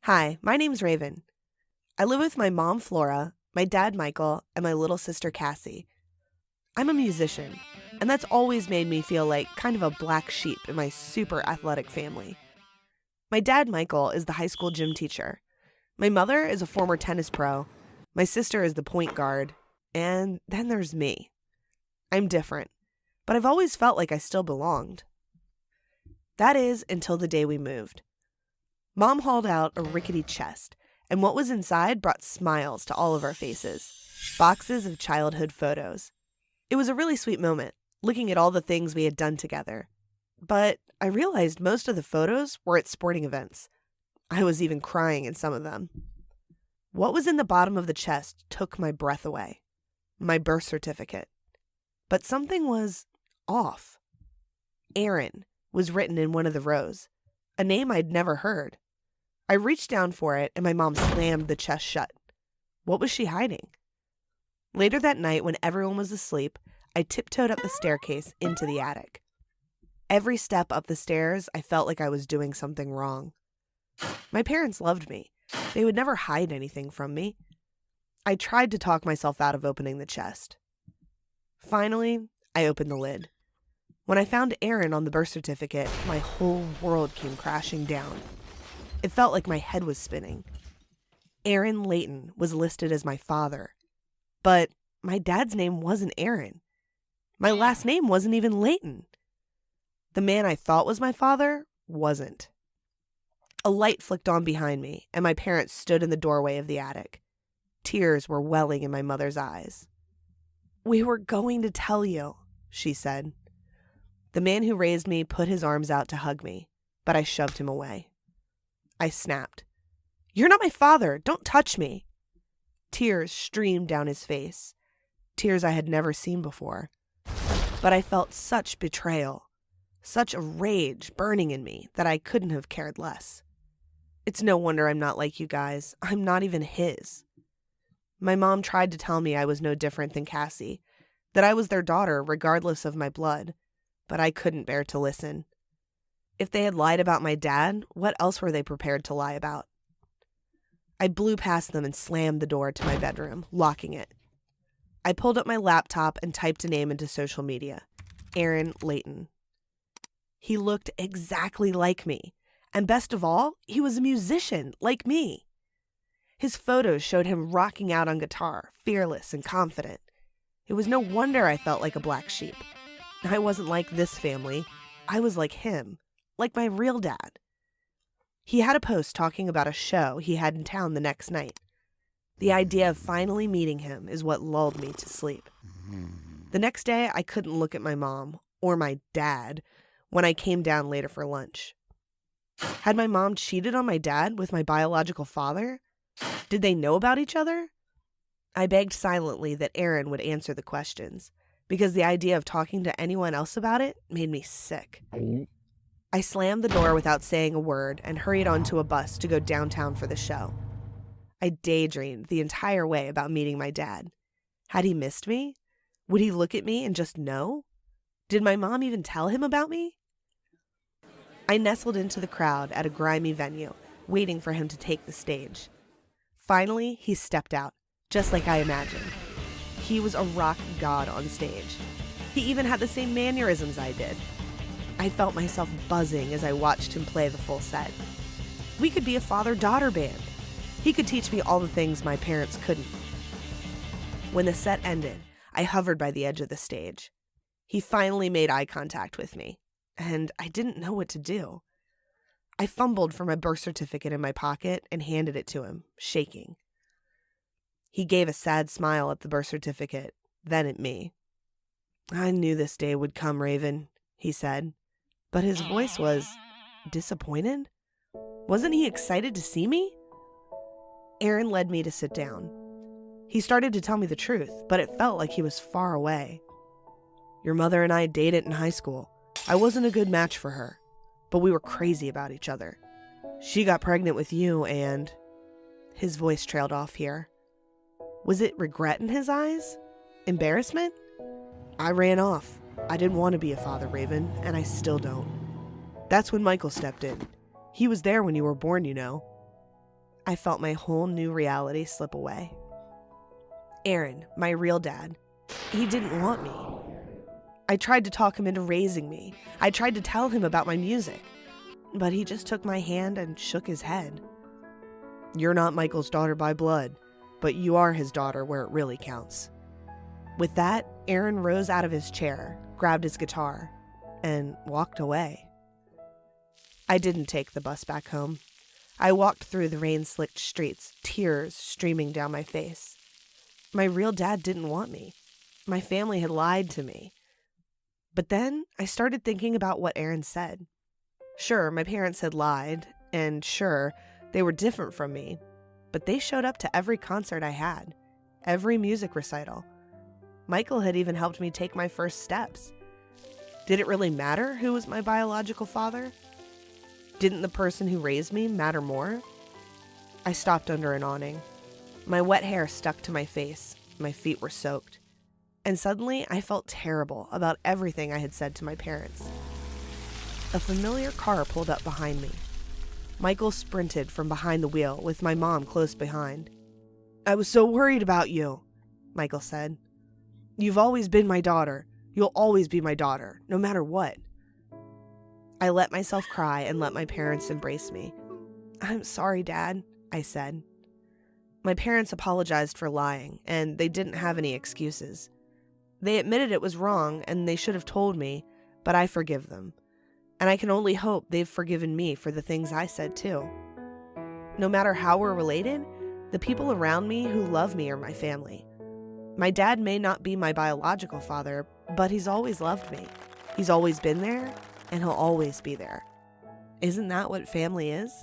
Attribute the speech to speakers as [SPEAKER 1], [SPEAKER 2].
[SPEAKER 1] Hi, my name's Raven. I live with my mom, Flora, my dad, Michael, and my little sister, Cassie. I'm a musician, and that's always made me feel like kind of a black sheep in my super athletic family. My dad, Michael, is the high school gym teacher. My mother is a former tennis pro. My sister is the point guard. And then there's me. I'm different, but I've always felt like I still belonged. That is until the day we moved. Mom hauled out a rickety chest, and what was inside brought smiles to all of our faces. Boxes of childhood photos. It was a really sweet moment, looking at all the things we had done together. But I realized most of the photos were at sporting events. I was even crying in some of them. What was in the bottom of the chest took my breath away. My birth certificate. But something was off. Aaron was written in one of the rows, a name I'd never heard. I reached down for it, and my mom slammed the chest shut. What was she hiding? Later that night, when everyone was asleep, I tiptoed up the staircase into the attic. Every step up the stairs, I felt like I was doing something wrong. My parents loved me. They would never hide anything from me. I tried to talk myself out of opening the chest. Finally, I opened the lid. When I found Aaron on the birth certificate, my whole world came crashing down. It felt like my head was spinning. Aaron Layton was listed as my father, but my dad's name wasn't Aaron. My last name wasn't even Layton. The man I thought was my father wasn't. A light flicked on behind me, and my parents stood in the doorway of the attic. Tears were welling in my mother's eyes. "We were going to tell you," she said. The man who raised me put his arms out to hug me, but I shoved him away. I snapped. "You're not my father. Don't touch me." Tears streamed down his face, tears I had never seen before. But I felt such betrayal, such a rage burning in me that I couldn't have cared less. It's no wonder I'm not like you guys. I'm not even his. My mom tried to tell me I was no different than Cassie, that I was their daughter regardless of my blood, but I couldn't bear to listen. If they had lied about my dad, what else were they prepared to lie about? I blew past them and slammed the door to my bedroom, locking it. I pulled up my laptop and typed a name into social media. Aaron Layton. He looked exactly like me. And best of all, he was a musician like me. His photos showed him rocking out on guitar, fearless and confident. It was no wonder I felt like a black sheep. I wasn't like this family. I was like him. Like my real dad. He had a post talking about a show he had in town the next night. The idea of finally meeting him is what lulled me to sleep. The next day, I couldn't look at my mom, or my dad, when I came down later for lunch. Had my mom cheated on my dad with my biological father? Did they know about each other? I begged silently that Aaron would answer the questions, because the idea of talking to anyone else about it made me sick. I slammed the door without saying a word and hurried onto a bus to go downtown for the show. I daydreamed the entire way about meeting my dad. Had he missed me? Would he look at me and just know? Did my mom even tell him about me? I nestled into the crowd at a grimy venue, waiting for him to take the stage. Finally, he stepped out, just like I imagined. He was a rock god on stage. He even had the same mannerisms I did. I felt myself buzzing as I watched him play the full set. We could be a father-daughter band. He could teach me all the things my parents couldn't. When the set ended, I hovered by the edge of the stage. He finally made eye contact with me, and I didn't know what to do. I fumbled for my birth certificate in my pocket and handed it to him, shaking. He gave a sad smile at the birth certificate, then at me. "I knew this day would come, Raven," he said, but his voice was disappointed. Wasn't he excited to see me? Aaron led me to sit down. He started to tell me the truth, but it felt like he was far away. "Your mother and I dated in high school. I wasn't a good match for her, but we were crazy about each other. She got pregnant with you and..." His voice trailed off here. Was it regret in his eyes? Embarrassment? I ran off. I didn't want to be a father, Raven, and I still don't. That's when Michael stepped in. He was there when you were born, you know. I felt my whole new reality slip away. Aaron, my real dad, he didn't want me. I tried to talk him into raising me. I tried to tell him about my music. But he just took my hand and shook his head. You're not Michael's daughter by blood, but you are his daughter where it really counts. With that, Aaron rose out of his chair, grabbed his guitar, and walked away. I didn't take the bus back home. I walked through the rain-slicked streets, tears streaming down my face. My real dad didn't want me. My family had lied to me. But then I started thinking about what Aaron said. Sure, my parents had lied, and sure, they were different from me, but they showed up to every concert I had, every music recital. Michael had even helped me take my first steps. Did it really matter who was my biological father? Didn't the person who raised me matter more? I stopped under an awning. My wet hair stuck to my face, my feet were soaked, and suddenly I felt terrible about everything I had said to my parents. A familiar car pulled up behind me. Michael sprinted from behind the wheel with my mom close behind. I was so worried about you, Michael said. You've always been my daughter. You'll always be my daughter, no matter what. I let myself cry and let my parents embrace me. I'm sorry, Dad, I said. My parents apologized for lying, and they didn't have any excuses. They admitted it was wrong, and they should have told me, but I forgive them. And I can only hope they've forgiven me for the things I said too. No matter how we're related, the people around me who love me are my family. My dad may not be my biological father, but he's always loved me. He's always been there, and he'll always be there. Isn't that what family is?